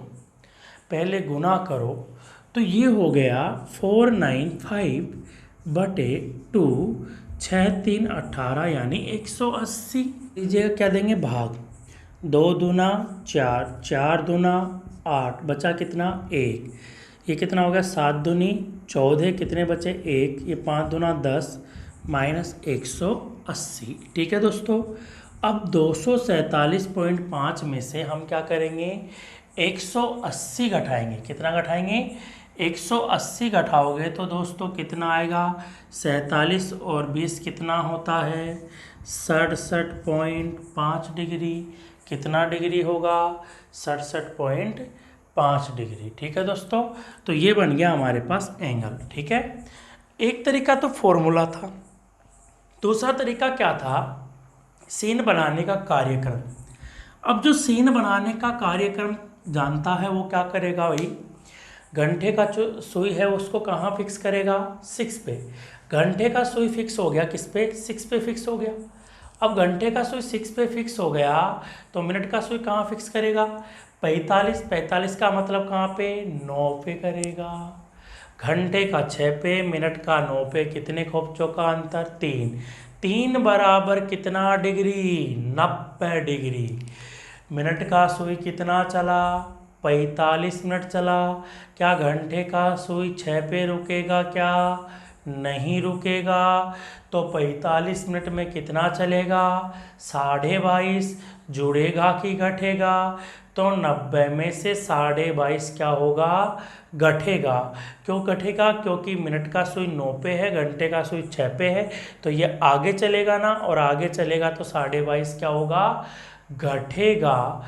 पहले गुना करो। तो ये हो गया 495/2, 6 3 18 यानी 180। लीजिएगा क्या देंगे भाग, 2 दूना 4, 4 दूना 8, बचा कितना 1। ये कितना हो गया 7 दूनी 14, कितने बचे 1, ये 5 दूना 10 माइनस 180। ठीक है दोस्तों, अब 247.5 में से हम क्या करेंगे 180 घटाएंगे। कितना घटाएंगे 180 घटाओगे तो दोस्तों कितना आएगा 47 और 20 कितना होता है 67.5 डिग्री। कितना डिग्री होगा 67.5 डिग्री। ठीक है दोस्तों, तो ये बन गया हमारे पास एंगल। ठीक है, एक तरीका तो फॉर्मूला था, दूसरा तरीका क्या था सीन बनाने का कार्यक्रम। अब जो सीन बनाने का कार्यक्रम जानता है वो क्या करेगा भाई, घंटे का जो सुई है उसको कहाँ फिक्स करेगा 6 पे। घंटे का सुई फिक्स हो गया किस पे 6 पे फिक्स हो गया। अब घंटे का सुई 6 पे फिक्स हो गया तो मिनट का सुई कहाँ फिक्स करेगा 45 का मतलब कहाँ पे 9 पे करेगा। घंटे का 6 पे, मिनट का 9 पे, कितने खोपचों का अंतर 3 बराबर कितना डिग्री 90 डिग्री। मिनट का सुई कितना चला 45 मिनट चला। क्या घंटे का सुई 6 पे रुकेगा, क्या नहीं रुकेगा। तो 45 मिनट में कितना चलेगा 22.5, जुड़ेगा कि घटेगा। तो 90 में से 22.5 क्या होगा घटेगा। क्यों घटेगा, क्योंकि मिनट का सुई 9 पे है, घंटे का सुई 6 पे है, तो ये आगे चलेगा ना, और आगे चलेगा तो 22.5 क्या होगा घटेगा।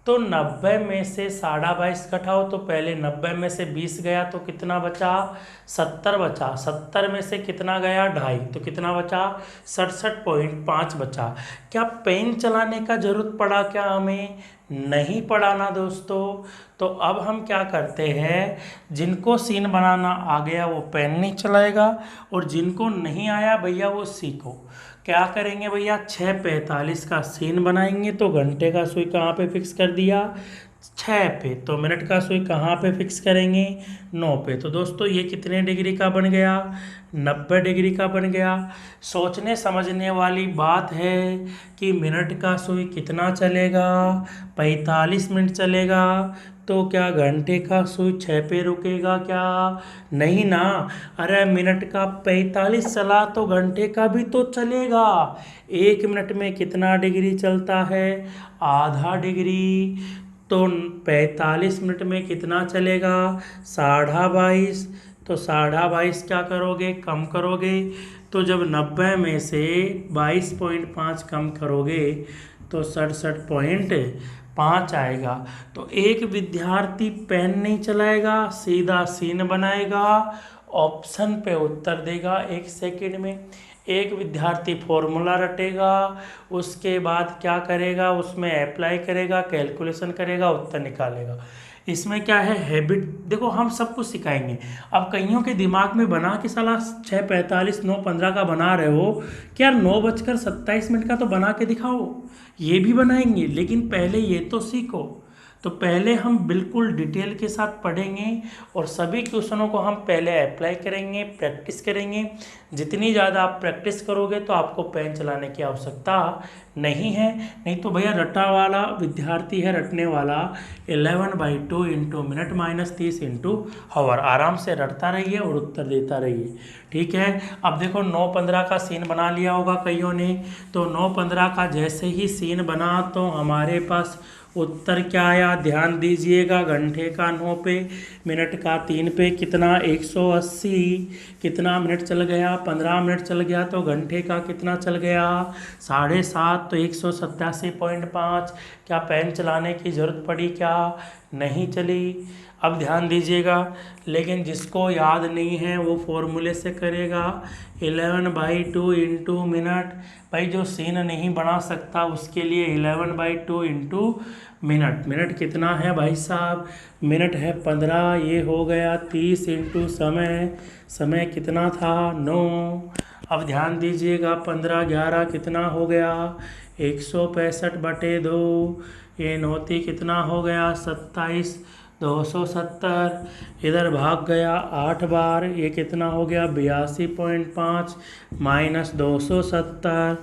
तो 90 में से 22.5 घटाओ तो पहले 90 में से 20 गया तो कितना बचा 70 बचा। 70 में से कितना गया 2.5 तो कितना बचा 67.5 बचा। क्या पेन चलाने का जरूरत पड़ा, क्या हमें नहीं पड़ा ना दोस्तों। तो अब हम क्या करते हैं, जिनको सीन बनाना आ गया वो पेन नहीं चलाएगा, और जिनको नहीं आया भैया वो सीखो। क्या करेंगे भैया 6:45 का सीन बनाएंगे तो घंटे का सुई कहाँ पे फिक्स कर दिया 6 पे, तो मिनट का सुई कहाँ पे फिक्स करेंगे 9 पे। तो दोस्तों ये कितने डिग्री का बन गया 90 डिग्री का बन गया। सोचने समझने वाली बात है कि मिनट का सुई कितना चलेगा 45 मिनट चलेगा, तो क्या घंटे का सुई 6 पे रुकेगा, क्या नहीं ना। अरे मिनट का 45 चला तो घंटे का भी तो चलेगा। 1 मिनट में कितना डिग्री चलता है आधा डिग्री। तो 45 मिनट में कितना चलेगा 22.5। तो 22.5 क्या करोगे कम करोगे, तो जब 90 में से 22.5 कम करोगे तो 67.5 आएगा। तो एक विद्यार्थी पेन नहीं चलाएगा, सीधा सीन बनाएगा, ऑप्शन पे उत्तर देगा 1 सेकंड में। एक विद्यार्थी फॉर्मूला रटेगा, उसके बाद क्या करेगा उसमें अप्लाई करेगा, कैलकुलेशन करेगा, उत्तर निकालेगा। इसमें क्या है हैबिट, देखो हम सब कुछ सिखाएंगे। अब कईयों के दिमाग में बना के साला 6:45 9:15 का बना रहे हो, क्या 9:27 का तो बना के दिखाओ, ये भी बनाएंगे, लेकिन पहले ये तो सीखो। तो पहले हम बिल्कुल डिटेल के साथ पढ़ेंगे और सभी क्वेश्चनों को हम पहले अप्लाई करेंगे, प्रैक्टिस करेंगे। जितनी ज़्यादा आप प्रैक्टिस करोगे तो आपको पेन चलाने की आवश्यकता नहीं है। नहीं तो भैया रटा वाला विद्यार्थी है, रटने वाला 11/2 इंटू मिनट माइनस 30 इंटू हावर, आराम से रटता रहिए और उत्तर देता रहिए। ठीक है, अब देखो 9:15 का सीन बना लिया होगा कईयों ने। तो 9:15 का जैसे ही सीन बना तो हमारे पास उत्तर क्या आया, ध्यान दीजिएगा। घंटे का 9 पे, मिनट का 3 पे, कितना 180। कितना मिनट चल गया 15 मिनट चल गया, तो घंटे का कितना चल गया 7.5, तो 187.5। क्या पेन चलाने की ज़रूरत पड़ी, क्या नहीं चली। अब ध्यान दीजिएगा, लेकिन जिसको याद नहीं है वो फॉर्मूले से करेगा। 11/2 इंटू मिनट। भाई जो सीन नहीं बना सकता उसके लिए 11/2 इंटू मिनट। मिनट कितना है भाई साहब? मिनट है 15। ये हो गया 30 इंटू समय। समय कितना था? 9। अब ध्यान दीजिएगा, 15 11 कितना हो गया? 165/2। ये नौती कितना हो गया? 27। 270 इधर भाग गया 8 बार। ये कितना हो गया? 82.5 माइनस 270।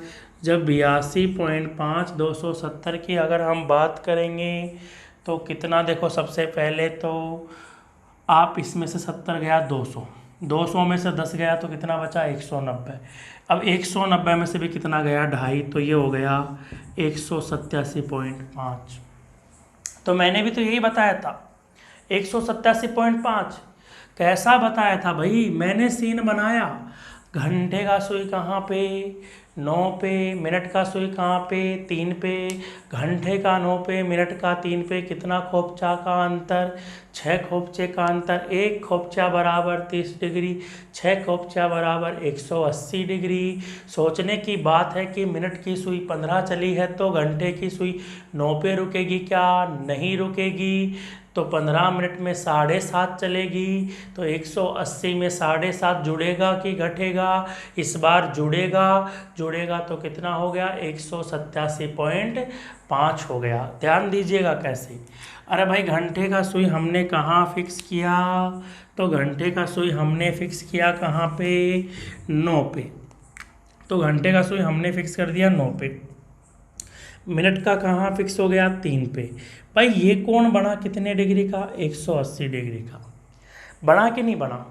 जब 82.5 270 की अगर हम बात करेंगे तो कितना, देखो सबसे पहले तो आप इसमें से 70 गया 200, 200 में से 10 गया तो कितना बचा? 190। अब 190 में से भी कितना गया? 2.5, तो ये हो गया 187.5। तो मैंने भी तो यही बताया था 187.5। कैसा बताया था भाई? मैंने सीन बनाया, घंटे का सुई कहाँ पे? 9 पे। मिनट का सुई कहाँ पे? 3 पे। घंटे का 9 पे, मिनट का 3 पे। कितना खोपचा का अंतर? 6 खोपचे का अंतर। 1 खोपचा बराबर 30 डिग्री, 6 खोपचा बराबर 180 डिग्री। सोचने की बात है कि मिनट की सुई 15 चली है तो घंटे की सुई 9 पे रुकेगी क्या? नहीं रुकेगी। तो 15 मिनट में 7.5 चलेगी, तो 180 में 7.5 जुड़ेगा कि घटेगा? इस बार जुड़ेगा। जुड़ेगा तो कितना हो गया? 187.5 हो गया। ध्यान दीजिएगा कैसे। अरे भाई घंटे का सुई हमने कहाँ फिक्स किया? तो घंटे का सुई हमने फिक्स किया कहाँ पे? 9 पे। तो घंटे का सुई हमने फिक्स कर दिया 9 पे। मिनट का कहाँ फिक्स हो गया? 3 पे। भाई ये कोण बना कितने डिग्री का? 180 डिग्री का। बना कि नहीं बना?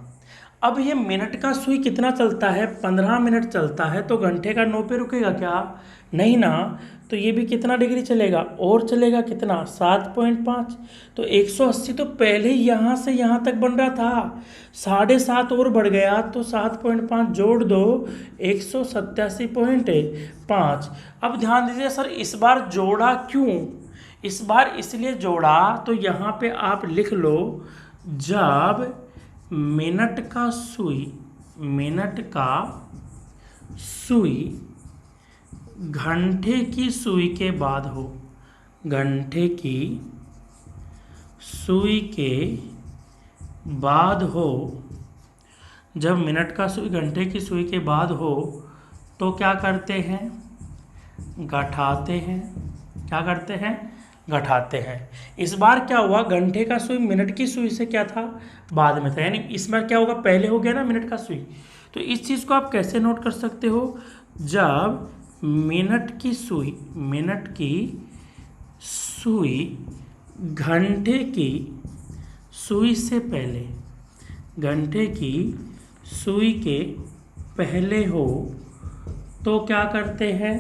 अब ये मिनट का सुई कितना चलता है? 15 मिनट चलता है, तो घंटे का 9 पे रुकेगा क्या? नहीं ना। तो ये भी कितना डिग्री चलेगा? और चलेगा कितना? 7.5। तो 180 तो पहले ही यहाँ से यहाँ तक बन रहा था, 7.5 और बढ़ गया तो 7.5 जोड़ दो, 187.5। अब ध्यान दीजिए सर, इस बार जोड़ा क्यों? इस बार इसलिए जोड़ा, तो यहाँ पे आप लिख लो, जब मिनट का सुई घंटे की सुई के बाद हो, घंटे की सुई के बाद हो, जब मिनट का सुई घंटे की सुई के बाद हो तो क्या करते हैं? घटाते हैं। क्या करते हैं? घटाते हैं। इस बार क्या हुआ? घंटे का सुई मिनट की सुई से क्या था? बाद में था, यानी इस बार क्या होगा? पहले हो गया ना मिनट का सुई। तो इस चीज़ को आप कैसे नोट कर सकते हो? जब मिनट की सुई घंटे की सुई से पहले, घंटे की सुई के पहले हो तो क्या करते हैं?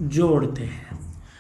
जोड़ते हैं।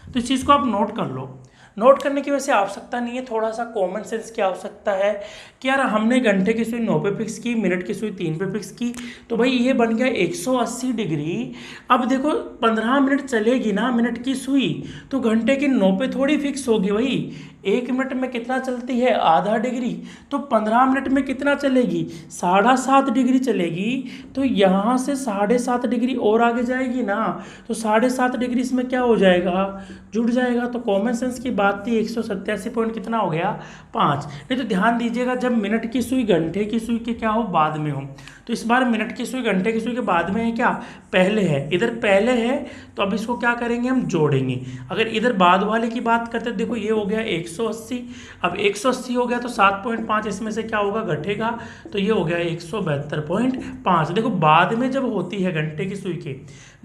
तो इस चीज़ को आप नोट कर लो। नोट करने की वैसे आवश्यकता नहीं है, थोड़ा सा कॉमन सेंस की आवश्यकता है कि यार हमने घंटे की सुई 9 पे फिक्स की, मिनट की सुई 3 पे फिक्स की, तो भाई ये बन गया 180 डिग्री। अब देखो 15 मिनट चलेगी ना मिनट की सुई, तो घंटे की 9 पे थोड़ी फिक्स होगी भाई। 1 मिनट में कितना चलती है? आधा डिग्री। तो 15 मिनट में कितना चलेगी? 7.5 डिग्री चलेगी। तो यहाँ से 7.5 डिग्री और आगे जाएगी ना, तो 7.5 डिग्री इसमें क्या हो जाएगा? जुड़ जाएगा। तो कॉमन सेंस की बात थी, 187 पॉइंट कितना हो गया? 5। नहीं तो ध्यान दीजिएगा, जब मिनट की सुई घंटे की सुई के क्या हो? बाद में हो। तो इस बार मिनट की सुई घंटे की सुई के बाद में है क्या? पहले है। इधर पहले है तो अब इसको क्या करेंगे? हम जोड़ेंगे। अगर इधर बाद वाले की बात करते, देखो ये हो गया 180। अब 180 हो गया तो 7.5 इसमें से क्या होगा? घटेगा। तो ये हो गया 172.5। देखो बाद में जब होती है घंटे की सुई के,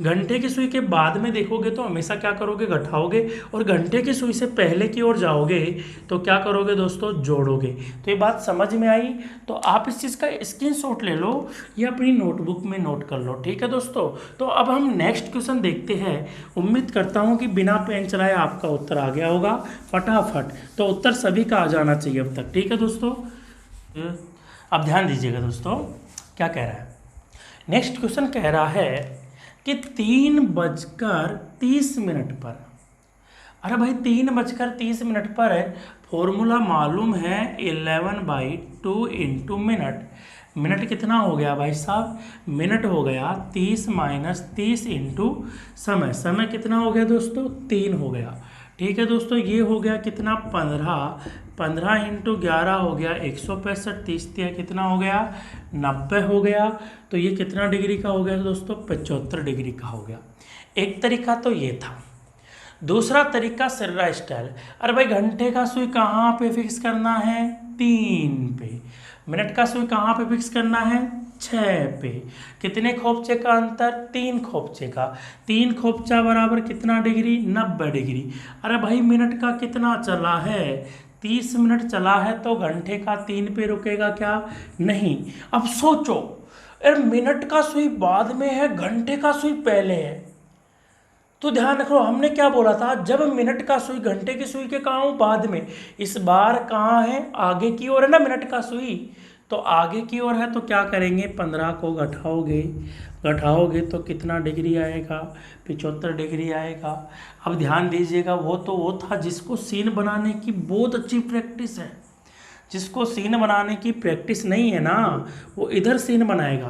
घंटे की सुई के बाद में देखोगे तो हमेशा क्या करोगे? घटाओगे। और घंटे की सुई से पहले की ओर जाओगे तो क्या करोगे दोस्तों? जोड़ोगे। तो ये बात समझ में आई? तो आप इस चीज़ का स्क्रीनशॉट ले लो या अपनी नोटबुक में नोट कर लो। ठीक है दोस्तों। तो अब हम नेक्स्ट क्वेश्चन देखते हैं। उम्मीद करता हूँ कि बिना पेन चलाए आपका उत्तर आ गया होगा फटाफट। तो उत्तर सभी का आ जाना चाहिए अब तक। ठीक है दोस्तों। अब ध्यान दीजिएगा दोस्तों, क्या कह रहा है। नेक्स्ट क्वेश्चन कह रहा है कि 3:30 पर अरे भाई 3:30 पर फॉर्मूला मालूम है 11/2 इंटू मिनट। मिनट कितना हो गया भाई साहब? मिनट हो गया 30 - 30 इंटू समय। समय कितना हो गया दोस्तों? 3 हो गया। ठीक है दोस्तों, ये हो गया कितना? 15। 15 इंटू 11 हो गया 165। 30 कितना हो गया? 90 हो गया। तो ये कितना डिग्री का हो गया दोस्तों? 75 डिग्री का हो गया। एक तरीका तो ये था। दूसरा तरीका सिर्रा स्टाइल। अरे भाई घंटे का सुई कहाँ पे फिक्स करना है? 3 पे। मिनट का सुई कहाँ पे फिक्स करना है? 6 पे। कितने खोपचे का अंतर? 3 खोपचे का। 3 खोपचा बराबर कितना डिग्री? 90 डिग्री। अरे भाई मिनट का कितना चला है? 30 मिनट चला है, तो घंटे का 3 पे रुकेगा क्या? नहीं। अब सोचो, अरे मिनट का सुई बाद में है, घंटे का सुई पहले है। तो ध्यान रखो, हमने क्या बोला था? जब मिनट का सुई घंटे की सुई के कहाँ हूँ? बाद में। इस बार कहाँ है? आगे की ओर है ना मिनट का सुई, तो आगे की ओर है। तो क्या करेंगे? 15 को घटाओगे तो कितना डिग्री आएगा? 75 डिग्री आएगा। अब ध्यान दीजिएगा, वो था जिसको सीन बनाने की बहुत अच्छी प्रैक्टिस है। जिसको सीन बनाने की प्रैक्टिस नहीं है ना, वो इधर सीन बनाएगा।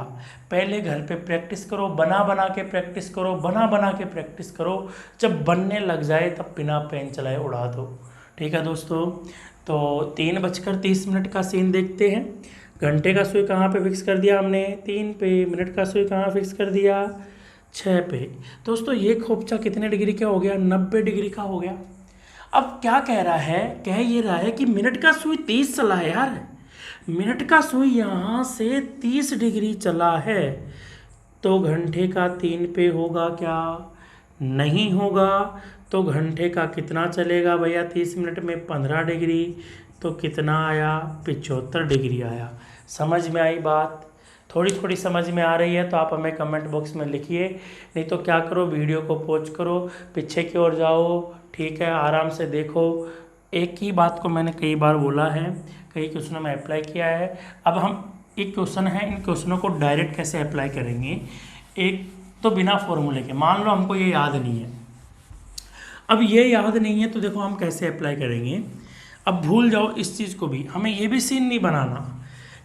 पहले घर पे प्रैक्टिस करो, बना के प्रैक्टिस करो, बना के प्रैक्टिस करो। जब बनने लग जाए तब बिना पेन चलाए उड़ा दो। ठीक है दोस्तों, तो 3:30 का सीन देखते हैं। घंटे का सुई कहाँ पे फिक्स कर दिया हमने? 3 पे। मिनट का सुई कहाँ फिक्स कर दिया? 6 पे। दोस्तों ये खोपचा कितने डिग्री का हो गया? 90 डिग्री का हो गया। अब क्या कह रहा है? कह ये रहा है कि मिनट का सुई 30 चला है यार। मिनट का सुई यहाँ से 30 डिग्री चला है, तो घंटे का 3 पे होगा क्या? नहीं होगा। तो घंटे का कितना चलेगा भैया? 30 मिनट में 15 डिग्री, तो कितना आया? 75 डिग्री आया। समझ में आई बात? थोड़ी समझ में आ रही है तो आप हमें कमेंट बॉक्स में लिखिए, नहीं तो क्या करो, वीडियो को पॉज करो, पीछे की ओर जाओ। ठीक है, आराम से देखो। एक ही बात को मैंने कई बार बोला है, कई क्वेश्चनों में अप्लाई किया है। अब हम एक क्वेश्चन है, इन क्वेश्चनों को डायरेक्ट कैसे अप्लाई करेंगे? एक तो बिना फॉर्मूले के, मान लो हमको ये याद नहीं है। अब ये याद नहीं है तो देखो हम कैसे अप्लाई करेंगे। अब भूल जाओ इस चीज़ को भी, हमें ये भी सीन नहीं बनाना।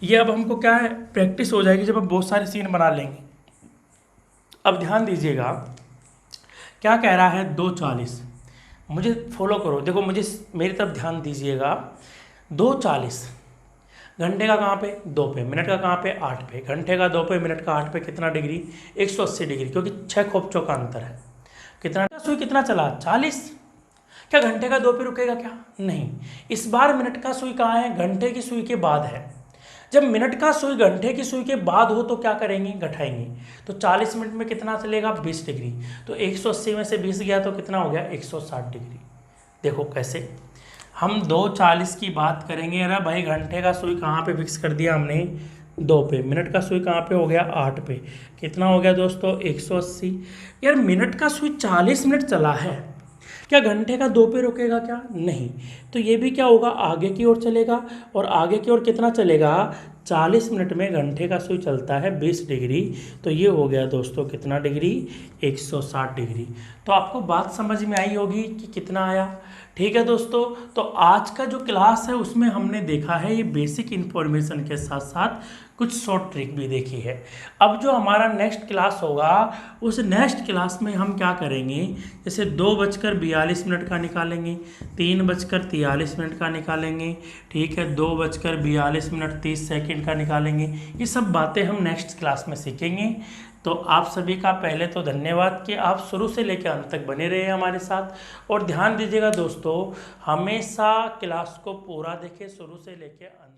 ये अब हमको क्या है, प्रैक्टिस हो जाएगी जब हम बहुत सारे सीन बना लेंगे। अब ध्यान दीजिएगा, क्या कह रहा है? 2:40। मुझे फॉलो करो, देखो मुझे, मेरी तरफ ध्यान दीजिएगा। 2:40 घंटे का कहाँ पे? 2 पे। मिनट का कहाँ पे? 8 पे। घंटे का 2 पे, मिनट का 8 पे, कितना डिग्री? 180 डिग्री, क्योंकि 6 खोपचों का अंतर है। कितना सुई कितना चला? 40। क्या घंटे का 2 पे रुकेगा क्या? नहीं। इस बार मिनट का सुई कहाँ है? घंटे की सुई के बाद है। जब मिनट का सुई घंटे की सुई के बाद हो तो क्या करेंगे? घटाएंगे। तो 40 मिनट में कितना चलेगा? 20 डिग्री। तो 180 में से 20 गया तो कितना हो गया? 160 डिग्री। देखो कैसे हम 2:40 की बात करेंगे। अरे भाई घंटे का सुई कहाँ पे फिक्स कर दिया हमने? 2 पे। मिनट का सुई कहाँ पे हो गया? 8 पे। कितना हो गया दोस्तों? 180। यार मिनट का सुई 40 मिनट चला है, क्या घंटे का 2 पे रुकेगा क्या? नहीं। तो ये भी क्या होगा? आगे की ओर चलेगा। और आगे की ओर कितना चलेगा? 40 मिनट में घंटे का सुई चलता है 20 डिग्री। तो ये हो गया दोस्तों कितना डिग्री? 160 डिग्री। तो आपको बात समझ में आई होगी कि कितना आया। ठीक है दोस्तों, तो आज का जो क्लास है उसमें हमने देखा है ये बेसिक इन्फॉर्मेशन के साथ साथ कुछ शॉर्ट ट्रिक भी देखी है। अब जो हमारा नेक्स्ट क्लास होगा, उस नेक्स्ट क्लास में हम क्या करेंगे? जैसे 2:42 का निकालेंगे, 3:43 का निकालेंगे, ठीक है, 2:42 30 का निकालेंगे। ये सब बातें हम नेक्स्ट क्लास में सीखेंगे। तो आप सभी का पहले तो धन्यवाद कि आप शुरू से लेकर अंत तक बने रहे हमारे साथ। और ध्यान दीजिएगा दोस्तों, हमेशा क्लास को पूरा देखें, शुरू से लेकर अंत।